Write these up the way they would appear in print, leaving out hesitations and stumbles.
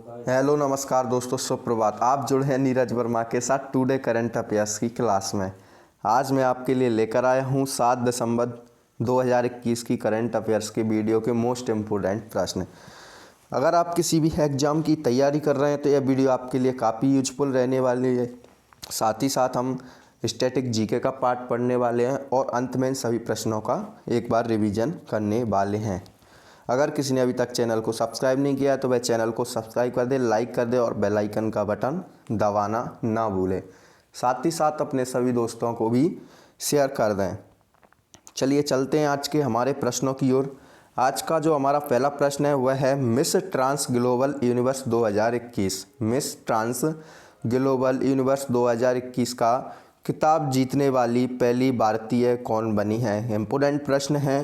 Hello नमस्कार दोस्तों, सुप्रभात। आप जुड़े हैं नीरज वर्मा के साथ टुडे करंट अफेयर्स की क्लास में। आज मैं आपके लिए लेकर आया हूं 7 दिसंबर 2021 की करंट अफेयर्स के वीडियो के मोस्ट इम्पोर्टेंट प्रश्न। अगर आप किसी भी एग्ज़ाम की तैयारी कर रहे हैं तो यह वीडियो आपके लिए काफ़ी यूजफुल रहने वाली है। साथ ही साथ हम स्टैटिक जीके का पार्ट पढ़ने वाले हैं और अंत में इन सभी प्रश्नों का एक बार रिवीजन करने वाले हैं। अगर किसी ने अभी तक चैनल को सब्सक्राइब नहीं किया है तो वह चैनल को सब्सक्राइब कर दे, लाइक कर दे और बेल आइकन का बटन दबाना ना भूलें। साथ ही साथ अपने सभी दोस्तों को भी शेयर कर दें। चलिए चलते हैं आज के हमारे प्रश्नों की ओर। आज का जो हमारा पहला प्रश्न है वह है Miss trans global universe 2021। Miss trans global universe 2021 का खिताब जीतने वाली पहली भारतीय कौन बनी है। इम्पोर्टेंट प्रश्न है,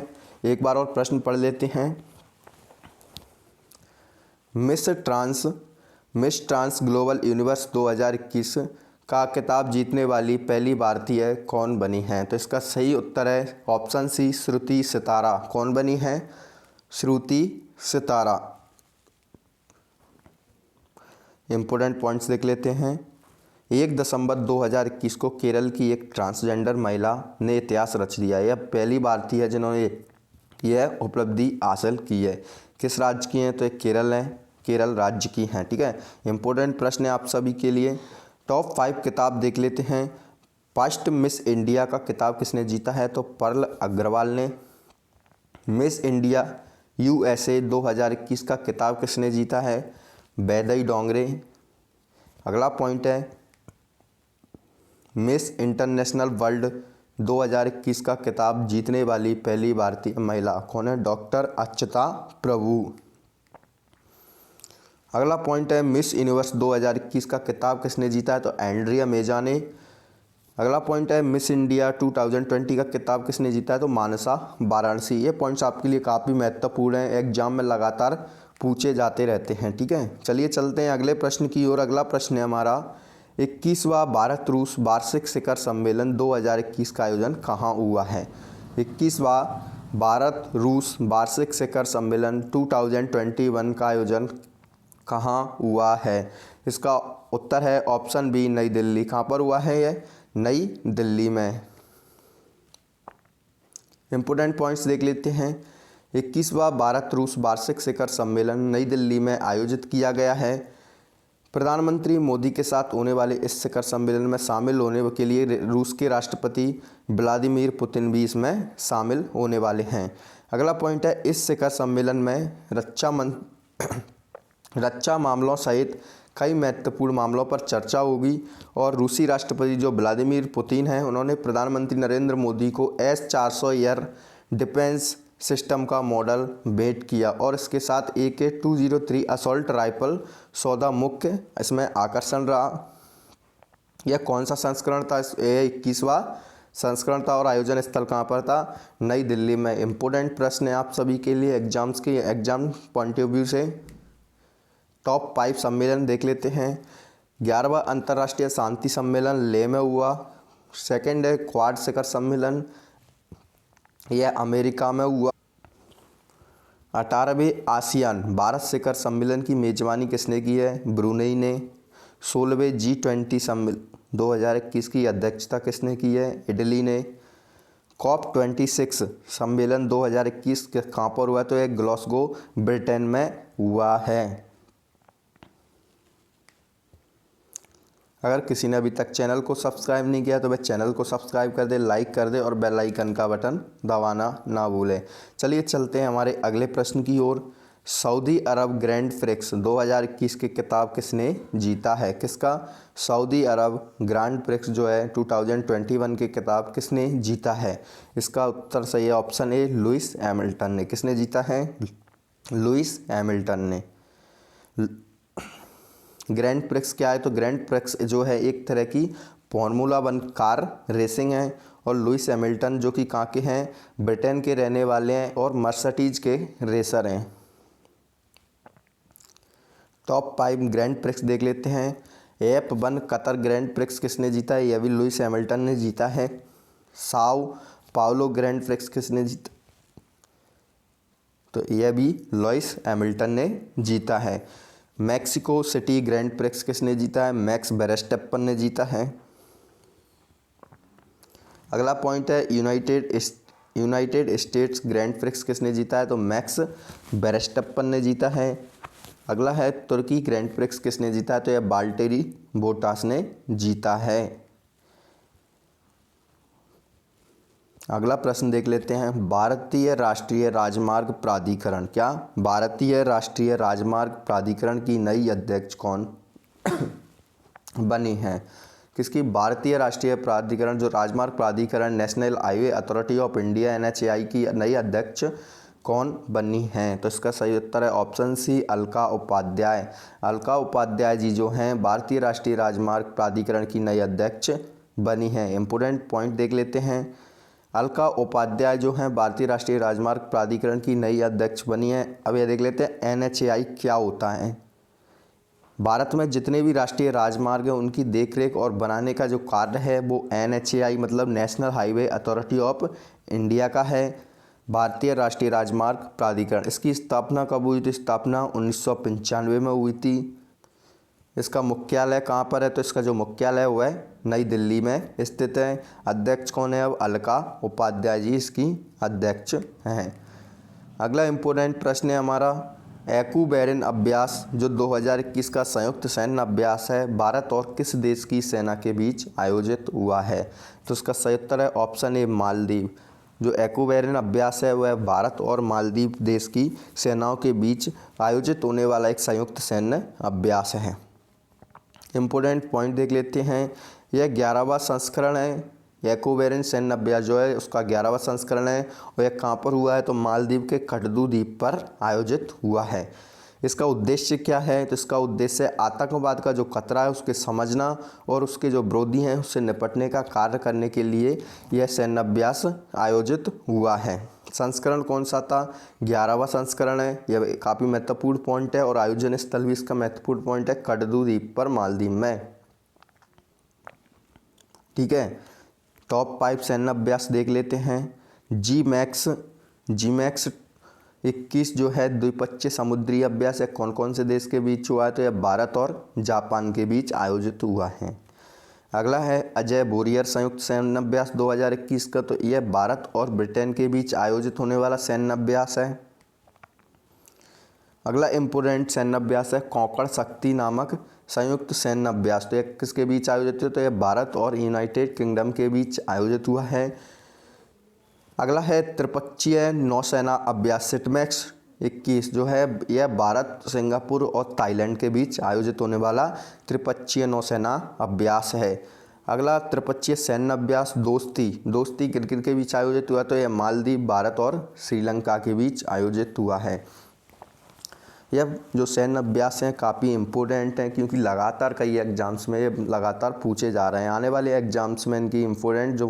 एक बार और प्रश्न पढ़ लेते हैं। मिस ट्रांस ग्लोबल यूनिवर्स 2021 का खिताब जीतने वाली पहली भारतीय कौन बनी है। तो इसका सही उत्तर है ऑप्शन सी, श्रुति सितारा। कौन बनी है? श्रुति सितारा। इम्पोर्टेंट पॉइंट्स देख लेते हैं। 1 दिसंबर 2021 को केरल की एक ट्रांसजेंडर महिला ने इतिहास रच दिया। यह पहली भारतीय है जिन्होंने यह उपलब्धि हासिल की है। किस राज्य की हैं? तो एक केरल है, केरल राज्य की हैं। ठीक है, इंपॉर्टेंट प्रश्न है आप सभी के लिए। टॉप 5 किताब देख लेते हैं। फर्स्ट मिस इंडिया का किताब किसने जीता है? तो पर्ल अग्रवाल ने। मिस इंडिया यूएसए 2021 का किताब किसने जीता है? वैदई डोंगरे। अगला पॉइंट है मिस इंटरनेशनल वर्ल्ड 2021 का किताब जीतने वाली पहली भारतीय महिला कौन है? डॉक्टर अर्चिता प्रभु। अगला पॉइंट है मिस यूनिवर्स 2021 का किताब किसने जीता है? तो एंड्रिया मेजा ने। अगला पॉइंट है मिस इंडिया 2020 का किताब किसने जीता है? तो मानसा वाराणसी। ये पॉइंट्स आपके लिए काफ़ी महत्वपूर्ण हैं, एग्जाम में लगातार पूछे जाते रहते हैं। ठीक है, चलिए चलते हैं अगले प्रश्न की ओर। अगला प्रश्न है हमारा 21वां भारत रूस वार्षिक शिखर सम्मेलन 2021 का आयोजन कहाँ हुआ है? 21वां भारत रूस वार्षिक शिखर सम्मेलन 2021 का आयोजन कहाँ हुआ है? इसका उत्तर है ऑप्शन बी, नई दिल्ली। कहाँ पर हुआ है? यह नई दिल्ली में। इम्पोर्टेंट पॉइंट्स देख लेते हैं। 21वां भारत रूस वार्षिक शिखर सम्मेलन नई दिल्ली में आयोजित किया गया है। प्रधानमंत्री मोदी के साथ होने वाले इस शिखर सम्मेलन में शामिल होने के लिए रूस के राष्ट्रपति व्लादिमीर पुतिन भी इसमें शामिल होने वाले हैं। अगला पॉइंट है इस शिखर सम्मेलन में रक्षा मामलों सहित कई महत्वपूर्ण मामलों पर चर्चा होगी और रूसी राष्ट्रपति जो व्लादिमीर पुतिन हैं उन्होंने प्रधानमंत्री नरेंद्र मोदी को S-400 एयर डिफेंस सिस्टम का मॉडल भेंट किया और इसके साथ AK-203 असॉल्ट राइफल सौदा मुख्य इसमें आकर्षण रहा। यह कौन सा संस्करण था? 21वां संस्करण था और आयोजन स्थल कहाँ पर था? नई दिल्ली में। इम्पोर्टेंट प्रश्न है आप सभी के लिए एग्जाम पॉइंट ऑफ व्यू से। टॉप 5 सम्मेलन देख लेते हैं। 11वां अंतर्राष्ट्रीय शांति सम्मेलन लेह में हुआ। सेकंड है क्वाड शिखर सम्मेलन, यह अमेरिका में हुआ। 18वें आसियान भारत शिखर सम्मेलन की मेजबानी किसने की है? ब्रुनेई ने। 16वें G20 सम्मेलन 2021 की अध्यक्षता किसने की है? इटली ने। COP26 सम्मेलन 2021 कहाँ पर हुआ? तो यह ग्लासगो ब्रिटेन में हुआ है। अगर किसी ने अभी तक चैनल को सब्सक्राइब नहीं किया तो वह चैनल को सब्सक्राइब कर दे, लाइक कर दे और बेल आइकन का बटन दबाना ना भूलें। चलिए चलते हैं हमारे अगले प्रश्न की ओर। सऊदी अरब ग्रैंड प्रिक्स 2021 के खिताब किसने जीता है? किसका? सऊदी अरब ग्रैंड प्रिक्स जो है 2021 के खिताब किसने जीता है? इसका उत्तर सही है ऑप्शन ए, लुइस हैमिल्टन ने। किसने जीता है? लुइस हैमिल्टन ने। ग्रैंड प्रिक्स क्या है? तो ग्रैंड प्रिक्स जो है एक तरह की फॉर्मूला 1 कार रेसिंग है और लुइस हैमिल्टन जो कि कहाँ के हैं? ब्रिटेन के रहने वाले हैं और मर्सिडीज के रेसर हैं। टॉप 5 ग्रैंड प्रिक्स देख लेते हैं। F1 कतर ग्रैंड प्रिक्स किसने जीता है? यह भी लुइस हैमिल्टन ने जीता है। साओ पाउलो ग्रैंड प्रिक्स किसने जीता? तो यह भी लुइस हैमिल्टन ने जीता है। मैक्सिको सिटी ग्रैंड प्रिक्स किसने जीता है? मैक्स वेरस्टेप्पन ने जीता है। अगला पॉइंट है यूनाइटेड स्टेट्स ग्रैंड प्रिक्स किसने जीता है? तो मैक्स वेरस्टेप्पन ने जीता है। अगला है तुर्की ग्रैंड प्रिक्स किसने जीता है? तो यह वाल्टेरी बोटास ने जीता है। अगला प्रश्न देख लेते हैं, भारतीय राष्ट्रीय राजमार्ग प्राधिकरण, क्या भारतीय राष्ट्रीय राजमार्ग प्राधिकरण की नई अध्यक्ष कौन बनी है? किसकी? भारतीय राष्ट्रीय प्राधिकरण जो राजमार्ग प्राधिकरण national highway authority of India NHAI की नई अध्यक्ष कौन बनी है? तो इसका सही उत्तर है ऑप्शन सी, अलका उपाध्याय। अलका उपाध्याय जी जो हैं भारतीय राष्ट्रीय राजमार्ग प्राधिकरण की नई अध्यक्ष बनी है। इंपोर्टेंट पॉइंट देख लेते हैं, अलका उपाध्याय जो हैं भारतीय राष्ट्रीय राजमार्ग प्राधिकरण की नई अध्यक्ष बनी है। अब ये देख लेते हैं NHAI क्या होता है। भारत में जितने भी राष्ट्रीय राजमार्ग हैं उनकी देखरेख और बनाने का जो कार्य है वो NHAI मतलब national highway authority of India का है। भारतीय राष्ट्रीय राजमार्ग प्राधिकरण, इसकी स्थापना कब हुई थी? स्थापना 1995 में हुई थी। इसका मुख्यालय कहाँ पर है? तो इसका जो मुख्यालय हुआ है नई दिल्ली में स्थित है। अध्यक्ष कौन है? अब अलका उपाध्याय जी इसकी अध्यक्ष हैं। अगला इम्पोर्टेंट प्रश्न है हमारा, एक्यूबेरिन अभ्यास जो 2021 का संयुक्त सैन्य अभ्यास है भारत और किस देश की सेना के बीच आयोजित हुआ है? तो इसका सही उत्तर है ऑप्शन ए, मालदीव। जो एक्यूबेरिन अभ्यास है वह भारत और मालदीव देश की सेनाओं के बीच आयोजित होने वाला एक संयुक्त सैन्य अभ्यास है। इम्पोर्टेंट पॉइंट देख लेते हैं, यह 11वां संस्करण है। एक्यूबेरिन सैन्य अभ्यास जो है उसका 11वां संस्करण है और यह कहाँ पर हुआ है? तो मालदीव के कठदू द्वीप पर आयोजित हुआ है। इसका उद्देश्य क्या है? तो इसका उद्देश्य आतंकवाद का जो खतरा है उसके समझना और उसके जो विरोधी हैं उससे निपटने का कार्य करने के लिए यह सैन्य अभ्यास आयोजित हुआ है। संस्करण कौन सा था? 11वां संस्करण है। यह काफ़ी महत्वपूर्ण पॉइंट है और आयोजन स्थल भी इसका महत्वपूर्ण पॉइंट है कठदू द्वीप पर मालदीव में। ठीक है, टॉप 5 सैन्य अभ्यास देख लेते हैं। जी मैक्स 21 जो है द्विपक्षीय समुद्री अभ्यास है, कौन कौन से देश के बीच हुआ है? तो यह भारत और जापान के बीच आयोजित हुआ है। अगला है अजय बोरियर संयुक्त सैन्य अभ्यास 2021 का, तो यह भारत और ब्रिटेन के बीच आयोजित होने वाला सैन्य अभ्यास है। अगला इम्पोर्टेंट सैन्य अभ्यास है कॉकड़ शक्ति नामक संयुक्त सैन्य अभ्यास, तो यह किसके बीच आयोजित हुआ? तो यह भारत और यूनाइटेड किंगडम के बीच आयोजित हुआ है। अगला है त्रिपक्षीय नौसेना अभ्यास सिटमैक्स 21 जो है यह भारत, सिंगापुर और थाईलैंड के बीच आयोजित होने वाला त्रिपक्षीय नौसेना अभ्यास है। अगला त्रिपक्षीय सैन्य अभ्यास दोस्ती किन के बीच आयोजित हुआ? तो यह मालदीव, भारत और श्रीलंका के बीच आयोजित हुआ है। यह जो सैन्य अभ्यास हैं काफ़ी इम्पोर्टेंट हैं क्योंकि लगातार कई एग्जाम्स में ये लगातार पूछे जा रहे हैं। आने वाले एग्जाम्स में इनकी इम्पोर्टेंट जो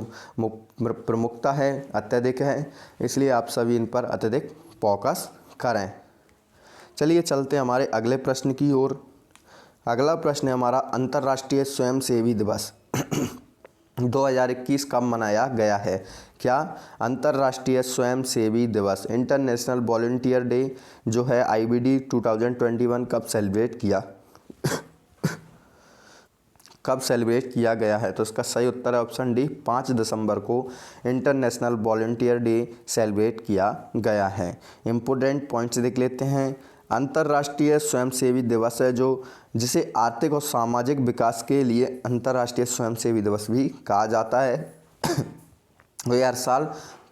प्रमुखता है अत्यधिक है, इसलिए आप सभी इन पर अत्यधिक फोकस करें। चलिए चलते हैं हमारे अगले प्रश्न की ओर। अगला प्रश्न है हमारा, अंतर्राष्ट्रीय स्वयंसेवी दिवस 2021 कब मनाया गया है? क्या अंतर्राष्ट्रीय स्वयंसेवी दिवस इंटरनेशनल वॉलंटियर डे जो है IVD 2021 कब सेलिब्रेट किया गया है? तो इसका सही उत्तर है ऑप्शन डी, 5 दिसंबर को इंटरनेशनल वॉलंटियर डे सेलिब्रेट किया गया है। इम्पोर्टेंट पॉइंट्स देख लेते हैं। अंतर्राष्ट्रीय स्वयंसेवी दिवस है जो जिसे आर्थिक और सामाजिक विकास के लिए अंतर्राष्ट्रीय स्वयंसेवी दिवस भी कहा जाता है। वो हर साल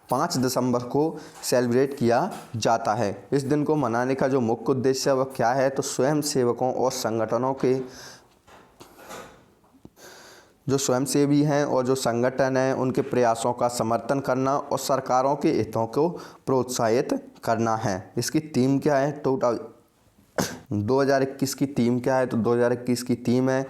5 दिसंबर को सेलिब्रेट किया जाता है। इस दिन को मनाने का जो मुख्य उद्देश्य है वह क्या है? तो स्वयं सेवकों और संगठनों के जो स्वयंसेवी हैं और जो संगठन हैं उनके प्रयासों का समर्थन करना और सरकारों के हितों को प्रोत्साहित करना है। इसकी थीम क्या है? 2021 की थीम क्या है? तो 2021 की थीम है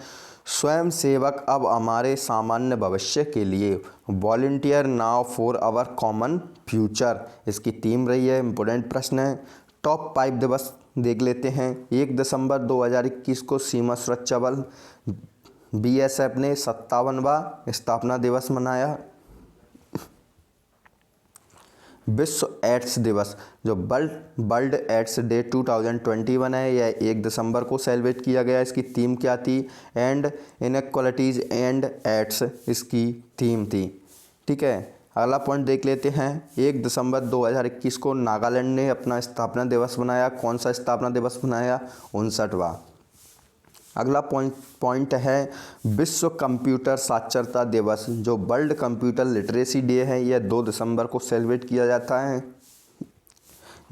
स्वयं सेवक अब हमारे सामान्य भविष्य के लिए, volunteer now for our common future इसकी थीम रही है। इम्पोर्टेंट प्रश्न है। टॉप 5 दिवस देख लेते हैं। 1 दिसंबर 2021 को सीमा सुरक्षा बल BSF ने 57वां स्थापना दिवस मनाया। विश्व एड्स दिवस जो वर्ल्ड एड्स डे 2021 है, यह 1 दिसंबर को सेलिब्रेट किया गया। इसकी थीम क्या थी? एंड इनइक्वालिटीज़ एंड एड्स इसकी थीम थी। ठीक है, अगला पॉइंट देख लेते हैं। 1 दिसंबर 2021 को नागालैंड ने अपना स्थापना दिवस मनाया। कौन सा स्थापना दिवस मनाया? 59वां। अगला पॉइंट है विश्व कंप्यूटर साक्षरता दिवस जो वर्ल्ड कंप्यूटर लिटरेसी डे है, यह 2 दिसंबर को सेलिब्रेट किया जाता है।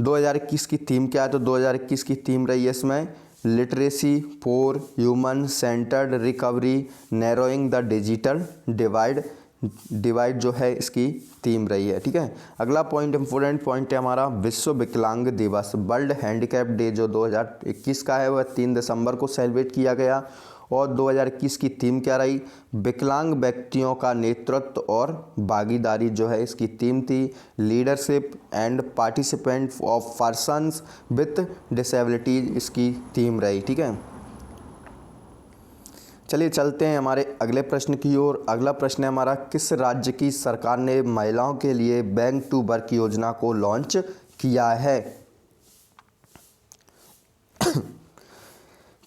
2021 की थीम क्या है? तो 2021 की थीम रही है इसमें literacy for human centred recovery narrowing the digital divide जो है इसकी थीम रही है। ठीक है, अगला पॉइंट इंपॉर्टेंट पॉइंट है हमारा विश्व विकलांग दिवस वर्ल्ड हैंडीकैप डे जो 2021 का है वह 3 दिसंबर को सेलिब्रेट किया गया। और 2021 की थीम क्या रही? विकलांग व्यक्तियों का नेतृत्व और भागीदारी जो है इसकी थीम थी। Leadership and participant of persons with disabilities इसकी थीम रही। ठीक है, चलिए चलते हैं हमारे अगले प्रश्न की ओर। अगला प्रश्न है हमारा, किस राज्य की सरकार ने महिलाओं के लिए बैंक टू वर्क योजना को लॉन्च किया है?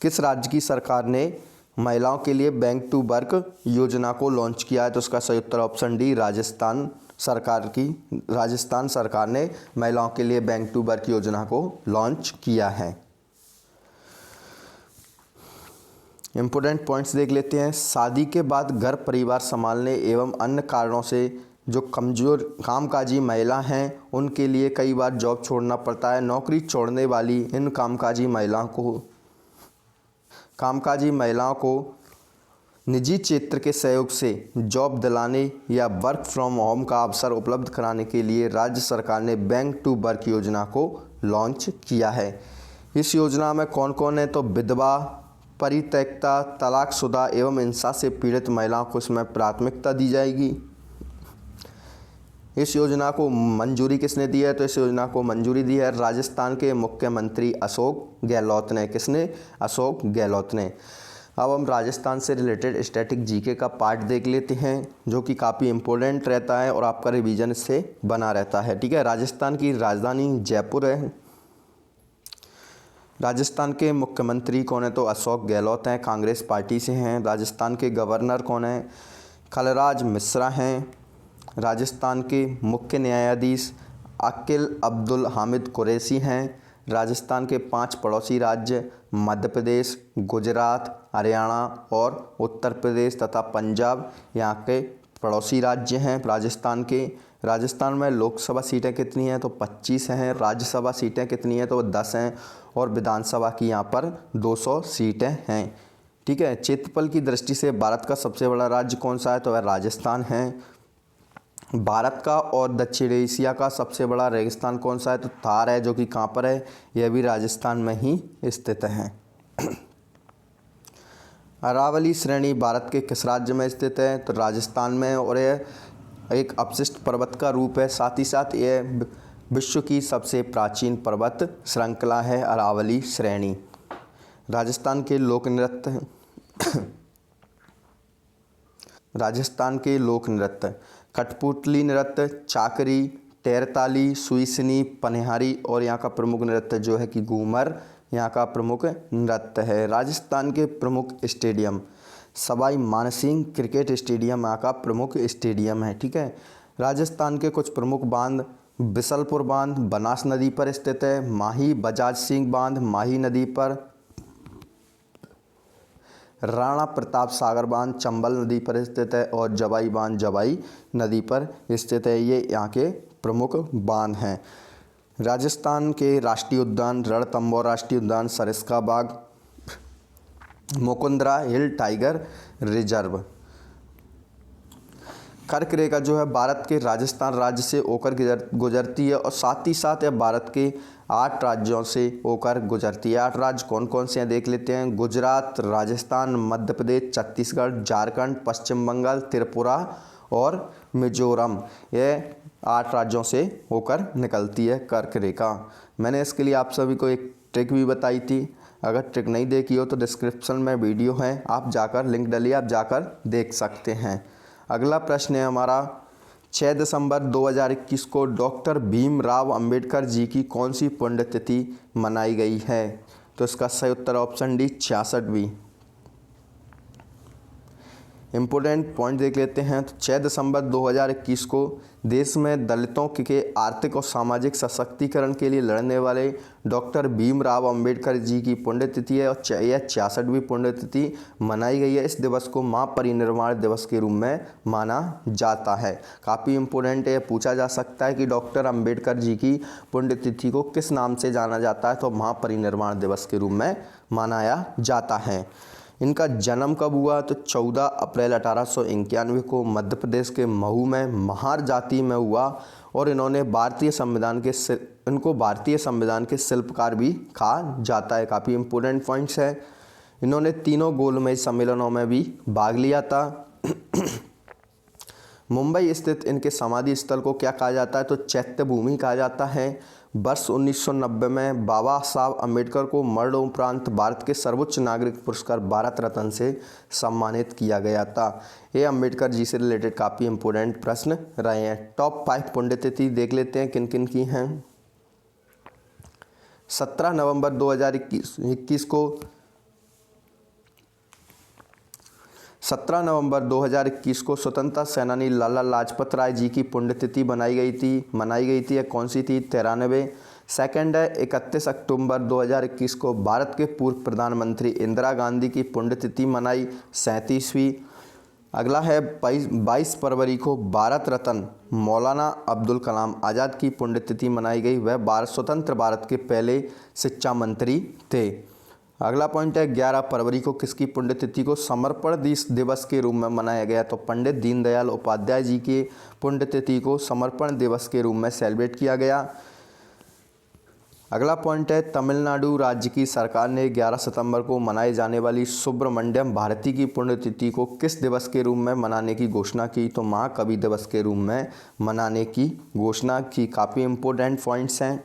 किस राज्य की सरकार ने महिलाओं के लिए बैंक टू वर्क योजना को लॉन्च किया है? तो उसका सही उत्तर ऑप्शन डी राजस्थान सरकार ने महिलाओं के लिए बैंक टू वर्क योजना को लॉन्च किया है। इम्पोर्टेंट पॉइंट्स देख लेते हैं। शादी के बाद घर परिवार संभालने एवं अन्य कारणों से जो कमज़ोर कामकाजी महिला हैं उनके लिए कई बार जॉब छोड़ना पड़ता है। नौकरी छोड़ने वाली इन कामकाजी महिलाओं को निजी क्षेत्र के सहयोग से जॉब दिलाने या वर्क फ्रॉम होम का अवसर उपलब्ध कराने के लिए राज्य सरकार ने बैंक टू वर्क योजना को लॉन्च किया है। इस योजना में कौन कौन है? तो विधवा, परित्यक्ता, तलाकशुदा एवं हिंसा से पीड़ित महिलाओं को इसमें प्राथमिकता दी जाएगी। इस योजना को मंजूरी किसने दी है? तो इस योजना को मंजूरी दी है राजस्थान के मुख्यमंत्री अशोक गहलोत ने। किसने? अशोक गहलोत ने। अब हम राजस्थान से रिलेटेड स्टैटिक जीके का पार्ट देख लेते हैं जो कि काफ़ी इम्पोर्टेंट रहता है और आपका रिवीजन इससे बना रहता है। ठीक है, राजस्थान की राजधानी जयपुर है। राजस्थान के मुख्यमंत्री कौन है? तो अशोक गहलोत हैं, कांग्रेस पार्टी से हैं। राजस्थान के गवर्नर कौन है? कलराज मिश्रा हैं। राजस्थान के मुख्य न्यायाधीश अकील अब्दुल हामिद कुरैशी हैं। राजस्थान के 5 पड़ोसी राज्य मध्य प्रदेश, गुजरात, हरियाणा और उत्तर प्रदेश तथा पंजाब यहाँ के पड़ोसी राज्य हैं राजस्थान के। राजस्थान में लोकसभा सीटें कितनी हैं? तो 25 हैं। राज्यसभा सीटें कितनी हैं? तो 10 हैं। और विधानसभा की यहाँ पर 200 सीटें हैं। ठीक है, क्षेत्रफल की दृष्टि से भारत का सबसे बड़ा राज्य कौन सा है? तो वह राजस्थान है। भारत का और दक्षिण एशिया का सबसे बड़ा रेगिस्तान कौन सा है? तो थार है, जो कि कहाँ पर है? यह भी राजस्थान में ही स्थित है। अरावली श्रेणी भारत के किस राज्य में स्थित है? तो राजस्थान में। और यह एक अपशिष्ट पर्वत का रूप है। साथ ही साथ यह विश्व की सबसे प्राचीन पर्वत श्रृंखला है अरावली श्रेणी। राजस्थान के लोक नृत्य कठपुतली नृत्य, चाकरी, टेरताली, सुईसनी, पनिहारी और यहाँ का प्रमुख नृत्य जो है कि घूमर यहाँ का प्रमुख नृत्य है। राजस्थान के प्रमुख stadium Sawai Mansingh cricket stadium यहाँ का प्रमुख स्टेडियम है। ठीक है, राजस्थान के कुछ प्रमुख बांध बिसलपुर बांध बनास नदी पर स्थित है। माही बजाज सिंह बांध माही नदी पर। राणा प्रताप सागर बांध चंबल नदी पर स्थित है। और जवाई बांध जवाई नदी पर स्थित है। ये यहाँ के प्रमुख बांध हैं। राजस्थान के राष्ट्रीय उद्यान रणथंभौर राष्ट्रीय उद्यान, सरिस्का बाग, मुकुंदरा हिल टाइगर रिजर्व। कर्क रेखा जो है भारत के राजस्थान राज्य से होकर गुजरती है और साथ ही साथ यह भारत के 8 राज्यों से होकर गुजरती है। 8 राज्य कौन कौन से हैं देख लेते हैं। गुजरात, राजस्थान, मध्य प्रदेश, छत्तीसगढ़, झारखंड, पश्चिम बंगाल, त्रिपुरा और मिजोरम। यह 8 राज्यों से होकर निकलती है कर्क रेखा। मैंने इसके लिए आप सभी को एक ट्रिक भी बताई थी। अगर ट्रिक नहीं देखी हो तो डिस्क्रिप्शन में वीडियो है, आप जाकर लिंक डलिए, आप जाकर देख सकते हैं। अगला प्रश्न है हमारा, 6 दिसंबर 2021 को डॉक्टर भीमराव अंबेडकर जी की कौन सी पुण्यतिथि मनाई गई है? तो इसका सही उत्तर ऑप्शन डी 66वीं। इम्पोर्टेंट पॉइंट देख लेते हैं। तो 6 दिसंबर 2021 को देश में दलितों के आर्थिक और सामाजिक सशक्तिकरण के लिए लड़ने वाले डॉक्टर भीमराव अंबेडकर जी की पुण्यतिथि है और यह 66वीं पुण्यतिथि मनाई गई है। इस दिवस को महापरिनिर्वाण दिवस के रूप में माना जाता है। काफ़ी इम्पोर्टेंट है, पूछा जा सकता है कि डॉक्टर अंबेडकर जी की पुण्यतिथि को किस नाम से जाना जाता है? तो महापरिनिर्वाण दिवस के रूप में मनाया जाता है। इनका जन्म कब हुआ? तो 14 अप्रैल 1891 को मध्य प्रदेश के महू में महार जाति में हुआ और इन्होंने भारतीय संविधान के शिल्पकार भी कहा जाता है। काफ़ी इम्पोर्टेंट पॉइंट्स है। इन्होंने तीनों गोलमेज सम्मेलनों में भी भाग लिया था। मुंबई स्थित इनके समाधि स्थल को क्या कहा जाता है? तो चैत्य भूमि कहा जाता है। वर्ष 1990 में बाबा साहब अम्बेडकर को मरणोपरांत भारत के सर्वोच्च नागरिक पुरस्कार भारत रत्न से सम्मानित किया गया था। ये अम्बेडकर जी से रिलेटेड काफ़ी इंपॉर्टेंट प्रश्न रहे हैं। टॉप 5 पुण्यतिथि देख लेते हैं किन किन की हैं। 17 नवंबर 2021 को 17 नवंबर 2021 को स्वतंत्रता सेनानी लाला लाजपत राय जी की पुण्यतिथि मनाई गई थी। कौन सी थी? 93। सेकंड है 31 अक्टूबर 2021 को भारत के पूर्व प्रधानमंत्री इंदिरा गांधी की पुण्यतिथि मनाई, 37वीं। अगला है 22 फरवरी को भारत रत्न मौलाना अब्दुल कलाम आज़ाद की पुण्यतिथि मनाई गई। वह स्वतंत्र भारत के पहले शिक्षा मंत्री थे। अगला पॉइंट है 11 फरवरी को किसकी पुण्यतिथि को समर्पण दिवस के रूप में मनाया गया? तो पंडित दीनदयाल उपाध्याय जी के पुण्यतिथि को समर्पण दिवस के रूप में सेलिब्रेट किया गया। अगला पॉइंट है तमिलनाडु राज्य की सरकार ने 11 सितंबर को मनाई जाने वाली सुब्रमण्यम भारती की पुण्यतिथि को किस दिवस के रूप में मनाने की घोषणा की? तो महाकवि दिवस के रूप में मनाने की घोषणा की। काफ़ी इम्पोर्टेंट पॉइंट्स हैं।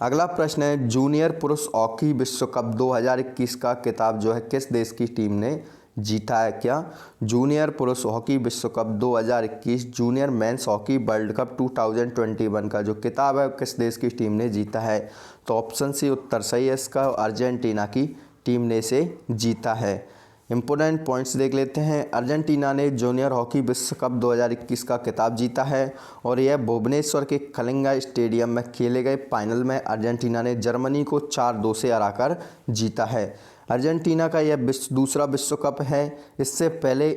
अगला प्रश्न है जूनियर पुरुष हॉकी विश्व कप 2021 का खिताब जो है किस देश की टीम ने जीता है? क्या जूनियर पुरुष हॉकी विश्व cup 2021 junior men's hockey world cup 2021 का जो खिताब है किस देश की टीम ने जीता है? तो ऑप्शन सी उत्तर सही है इसका, अर्जेंटीना की टीम ने इसे जीता है। इंपॉर्टेंट पॉइंट्स देख लेते हैं। अर्जेंटीना ने जूनियर हॉकी विश्व कप 2021 का खिताब जीता है और यह भुवनेश्वर के कलिंगा स्टेडियम में खेले गए फाइनल में अर्जेंटीना ने जर्मनी को 4-2 से हराकर जीता है। अर्जेंटीना का यह दूसरा विश्व कप है। इससे पहले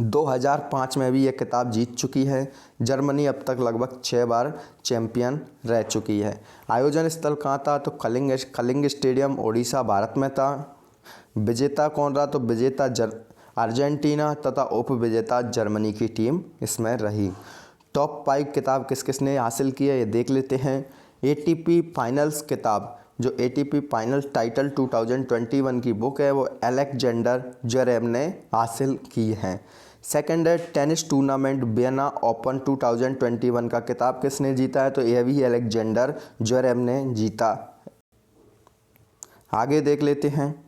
2005 में भी यह खिताब जीत चुकी है। जर्मनी अब तक लगभग 6 बार चैंपियन रह चुकी है। आयोजन स्थल कहाँ था? तो कलिंग स्टेडियम ओडिशा भारत में था। विजेता कौन रहा? तो विजेता अर्जेंटीना तथा उपविजेता जर्मनी की टीम इसमें रही। टॉप 5 किताब किस किस ने हासिल की है ये देख लेते हैं। एटीपी फाइनल्स किताब जो एटीपी फाइनल टाइटल 2021 की बुक है वो अलेक्जेंडर ज्वेरेव ने हासिल की है। सेकंड है टेनिस टूर्नामेंट वियना ओपन 2021 का खिताब किसने जीता है? तो यह भी अलेक्जेंडर ज्वेरेव ने जीता। आगे देख लेते हैं।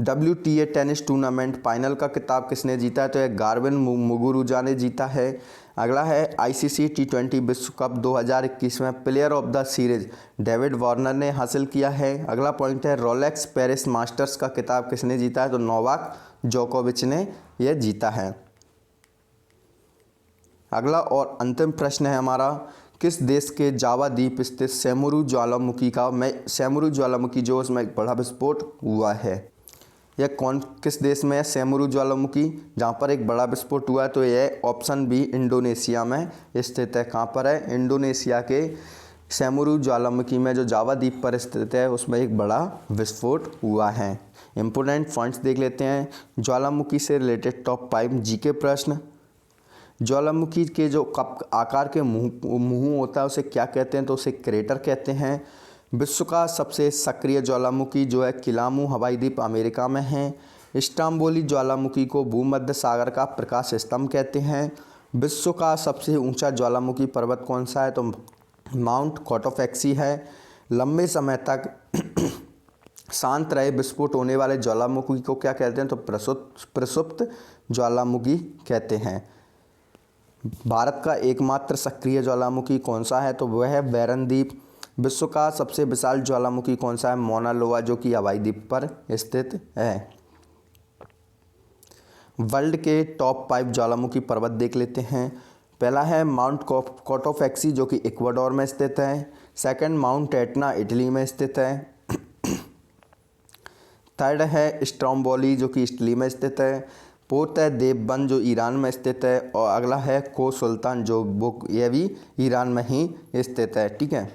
WTA टेनिस टूर्नामेंट फाइनल का खिताब किसने जीता है? तो यह गार्बिन मुगुरुजा ने जीता है। अगला है ICC T20 विश्व कप 2021 में player of the series David Warner ने हासिल किया है। अगला पॉइंट है रोलेक्स पेरिस मास्टर्स का खिताब किसने जीता है? तो नोवाक जोकोविच ने यह जीता है। अगला और अंतिम प्रश्न है हमारा, किस देश के जावा द्वीप स्थित सेमुरू ज्वालामुखी जो उसमें एक बड़ा विस्फोट हुआ है, यह किस देश में है? सेमुरू ज्वालामुखी जहाँ पर एक बड़ा विस्फोट हुआ है तो यह ऑप्शन बी इंडोनेशिया में स्थित है। कहाँ पर है? इंडोनेशिया के सेमुरू ज्वालामुखी में जो जावा द्वीप पर स्थित है उसमें एक बड़ा विस्फोट हुआ है। इम्पोर्टेंट पॉइंट्स देख लेते हैं। ज्वालामुखी से रिलेटेड टॉप 5 जीके प्रश्न। ज्वालामुखी के जो कप आकार के मुंह होता है उसे क्या कहते हैं? तो उसे क्रेटर कहते हैं। विश्व का सबसे सक्रिय ज्वालामुखी जो है किलामू हवाई द्वीप अमेरिका में है। इस्तांबुली ज्वालामुखी को भूमध्य सागर का प्रकाश स्तंभ कहते हैं। विश्व का सबसे ऊंचा ज्वालामुखी पर्वत कौन सा है? तो माउंट कोटोफैक्सी है। लंबे समय तक शांत रहे विस्फोट होने वाले ज्वालामुखी को क्या कहते हैं? तो प्रसुप्त ज्वालामुखी कहते हैं। भारत का एकमात्र सक्रिय ज्वालामुखी कौन सा है? तो वह है बैरनदीप। विश्व का सबसे विशाल ज्वालामुखी कौन सा है? मौना लोआ, जो कि हवाई द्वीप पर स्थित है। वर्ल्ड के टॉप 5 ज्वालामुखी पर्वत देख लेते हैं। पहला है माउंट कोटोफैक्सी, जो कि इक्वाडोर में स्थित है। सेकंड माउंट एटना, इटली में स्थित है। थर्ड है स्ट्रोम्बोली, जो कि इटली में स्थित है। फोर्थ है देवबंद, जो ईरान में स्थित है। और अगला है खो सुल्तान, यह भी ईरान में ही स्थित है। ठीक है,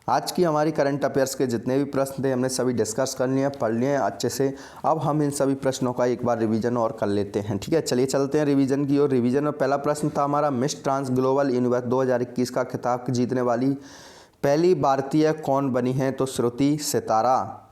आज की हमारी करंट अफेयर्स के जितने भी प्रश्न थे हमने सभी डिस्कस कर लिए हैं, पढ़ लिए हैं अच्छे से। अब हम इन सभी प्रश्नों का एक बार रिवीजन और कर लेते हैं। ठीक है, चलिए चलते हैं रिवीजन की ओर। रिवीजन में पहला प्रश्न था हमारा, मिस ट्रांस ग्लोबल यूनिवर्स 2021 का खिताब जीतने वाली पहली भारतीय कौन बनी है? तो श्रुति सितारा।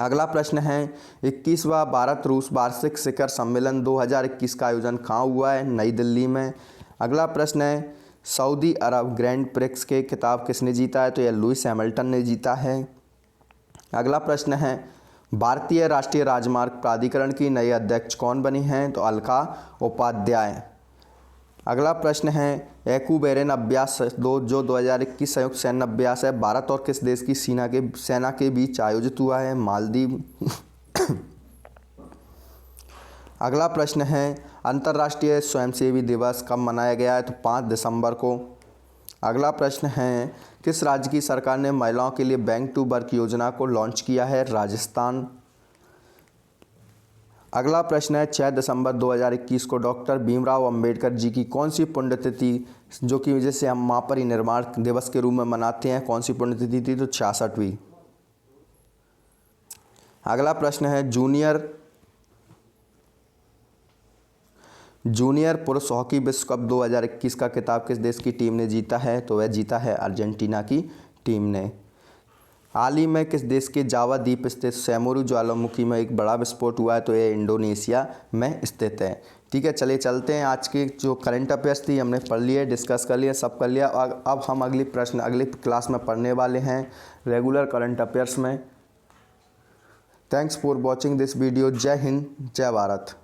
अगला प्रश्न है, 21वां भारत रूस वार्षिक शिखर सम्मेलन 2021 का आयोजन कहाँ हुआ है? नई दिल्ली में। अगला प्रश्न है, सऊदी अरब ग्रैंड प्रिक्स के खिताब किसने जीता है? तो यह लुइस हैमिल्टन ने जीता है। अगला प्रश्न है, भारतीय राष्ट्रीय राजमार्ग प्राधिकरण की नई अध्यक्ष कौन बनी हैं? तो अलका उपाध्याय। अगला प्रश्न है, एकूबेरन अभ्यास 2 जो 2021 संयुक्त सैन्य अभ्यास है, भारत और किस देश की सेना के बीच आयोजित हुआ है? मालदीव। अगला प्रश्न है, अंतर्राष्ट्रीय स्वयंसेवी दिवस कब मनाया गया है? तो 5 दिसंबर को। अगला प्रश्न है, किस राज्य की सरकार ने महिलाओं के लिए बैंक टू वर्क योजना को लॉन्च किया है? राजस्थान। अगला प्रश्न है, 6 दिसंबर 2021 को डॉक्टर भीमराव अंबेडकर जी की कौन सी पुण्यतिथि, जो कि जैसे हम महापरिनिर्वाण दिवस के रूप में मनाते हैं, कौन सी पुण्यतिथि थी? तो 66वीं। अगला प्रश्न है, जूनियर पुरुष हॉकी विश्व कप 2021 का खिताब किस देश की टीम ने जीता है? तो वह जीता है अर्जेंटीना की टीम ने। हाल ही में किस देश के जावा द्वीप स्थित सेमोरू ज्वालामुखी में एक बड़ा विस्फोट हुआ है? तो यह इंडोनेशिया में स्थित है। ठीक है, चलिए चलते हैं। आज की जो करंट अफेयर्स थी हमने पढ़ लिए, डिस्कस कर लिया, सब कर लिया। अब हम अगली क्लास में पढ़ने वाले हैं रेगुलर करंट अफेयर्स में। Thanks for watching this video. जय हिंद, जय भारत।